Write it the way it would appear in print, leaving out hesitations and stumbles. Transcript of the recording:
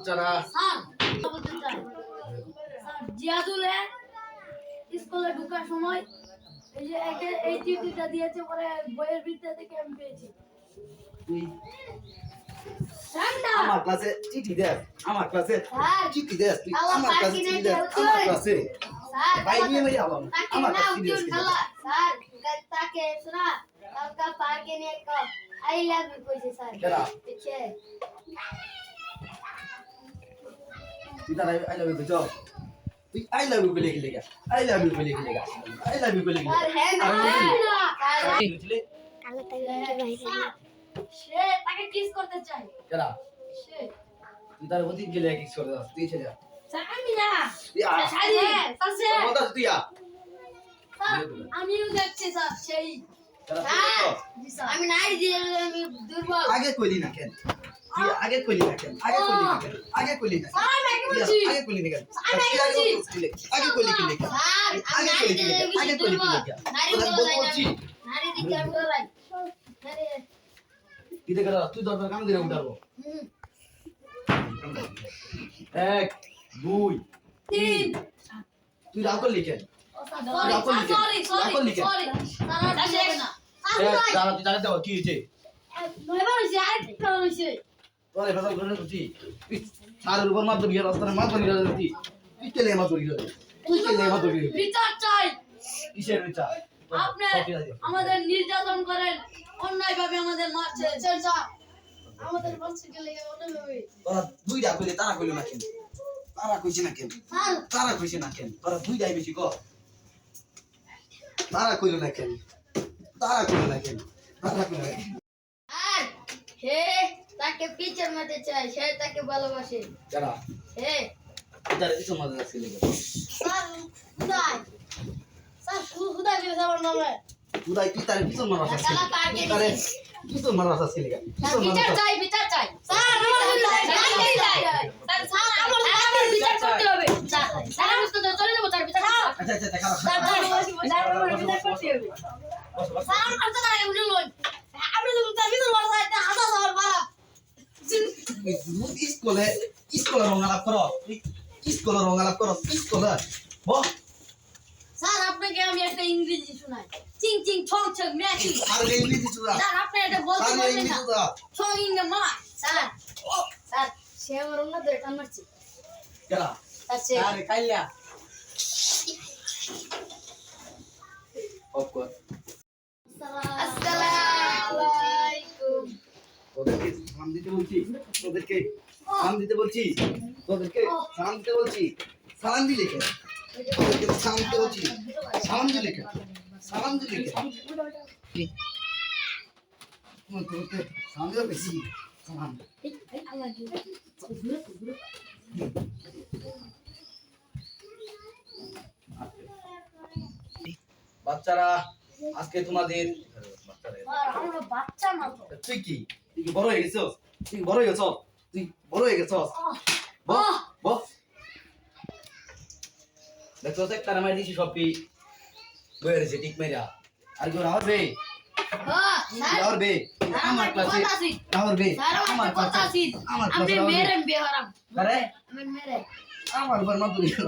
বাচ্চারা স্যার বলতে চাই স্যার জিয়াদুলে স্কুলে ঢোকার সময় এই যে এই চিঠিটা দিয়েছে পরে বইয়ের ভিতর থেকে আমি পেয়েছি। তুই ঠান্ডা আমার ক্লাসে চিঠি দে, আমার ক্লাসে স্যার চিঠি দে, তুই আল্লাহ আমার ক্লাসে পাকি চিঠি নাই দে, কেউ আমার তুই। ক্লাসে স্যার ভাই নিয়ে মেরে আলো আমার তাকে না ক্লাসে চিঠি উদ্যোগ দে। খেলা স্যার তাকে শোনা কালকা পার্কে নিয়ে কম আই লাভ ইউ কইছে স্যার কেডা? দেখে তুই তার আই লাভ ইউ কইছ, তুই আই লাভ ইউ বলে কি লেগা, আই লাভ ইউ বলে কি লেগা, আই লাভ ইউ বলে কি স্যার হ্যাঁ না সে তাকে কিস করতে চাই কেডা? সে তুই তার প্রতি গেলে কিস করে দাও, তুই ছেড়ে যা স্যার আমি না তুই আ সারি স্যার কথা তুই আ আমিও যাচ্ছি স্যার সেই কেডা? আমি নাই দিয়ে আমি দুর্বল আগে কইলি না কেন, তুই আগে কইলি না কেন, আগে কইলি না কেন, আগে কইলি না স্যার আমি আগে বলছি আগে কইলি না কেন, আমি আগে বলছি আগে কইলি কি লেগা, স্যার আমি আগে নাই কইলি কি দিয়ে লেগা, আগে কইলি কি লেগা, নারী তোরা বলা বল যায় না করছি নারী দিকে আমি বলা যায় নারী কি দেখে তুই দরকার কাম দিয়ে উঠাবো এক দুই তিন তুই রাগ করলি কেন? সরি সরি সরি তারা দেখে না দাঁড়া তুই দাঁড়া দেওয়া কি হয়েছে নয়বার হইছে আরেকটা হইছে তোর ফসল করে তুই সারের উপর মাত্র গিয়ে রাস্তায় মাত্র গিয়ে তুই তুই কেলে মাত্র গিয়ে তুই কেলে মাত্র গিয়ে বিচার চাই কিসের বিচার আপনি আমাদের নির্যাতন করেন অন্যায়ভাবে আমাদের মারছেন স্যার আমাদের মারছে গেলে অন্যায়ভাবে তোরা দুইটা কইলে তারা কইলো না কেন, তারা কইছে না কেন, স্যার তারা কইছে না কেন, তোরা দুইটাই বেশি কর, তারা কইলো না কেন, তারা কইলো না কেন, তারা কইলো না কেন আর হে তাকে পিচার মারতে চাই সে তাকে ভালোবাসে যারা হে এটার কিছু মজা আছে লেগে স্যার খুদাই স্যার খুদাই দিয়ে যাবার নামে তুই কি তার কিছু মারা আছে কালা পার্কে তারে দিছে কিছু মারা আছে লেগে স্যার বিচার চাই স্যার আমার বিচার করতে হবে স্যার আমি তো চলে যাব তার বিচার আচ্ছা আচ্ছা দেখা স্যার আমার বিচার করতে হবে স্যার আমার তো না উঠে লই আপনি তো তার ভিতর বসা এটা হাসা যাওয়ার বালা স্কুলে স্কুলে রঙালাপ করো স্কুলে রঙালাপ করো স্কুলে বল স্যার আপনাকে আমি একটা ইংরেজি শোনাই চিং চিং ছং ছং ম্যাচিং আর ইংরেজি চুরা স্যার আপনি এটা বলতে আর পারবেন ইংরেজি না চুরা ছং ইন দ্য মাই স্যার স্যার সে আমার অন্য ধরে টান মারছে কেডা স্যার সে আরে কাইলা অফ কর আসসালামু আলাইকুম তোদেরকে সালাম দিতে বলছি তোদেরকে সালাম দিতে বলছি তোদেরকে সালাম দিতে বলছি সালাম দিলে কেন তোদেরকে সালাম দিতে বলছি সালাম দিলে কেন সালাম দিলে কেন তোদেরকে সালাম দিতে বেশি সালাম বাচ্চারা আজকে তোমাদের বাচ্চারা স্যার আমরা বাচ্চা না তো তুই কি বড় হয়ে গেছস তুই বড় হয়ে গেছস তুই বড় হয়ে গেছস বহ বহ দেখো তো একটা নামাই দিছি সবই বইয়ে রয়েছে টিক মেরা আর কেউ আমার বে হ্যাঁ স্যার আমার বে আমার ক্লাসে আমার বে স্যার আমার কথা আছে আমার আমি ক্লাসে মেরে বেহারাম আরে আমি মেরে আমার উপর মাতুরি স্যার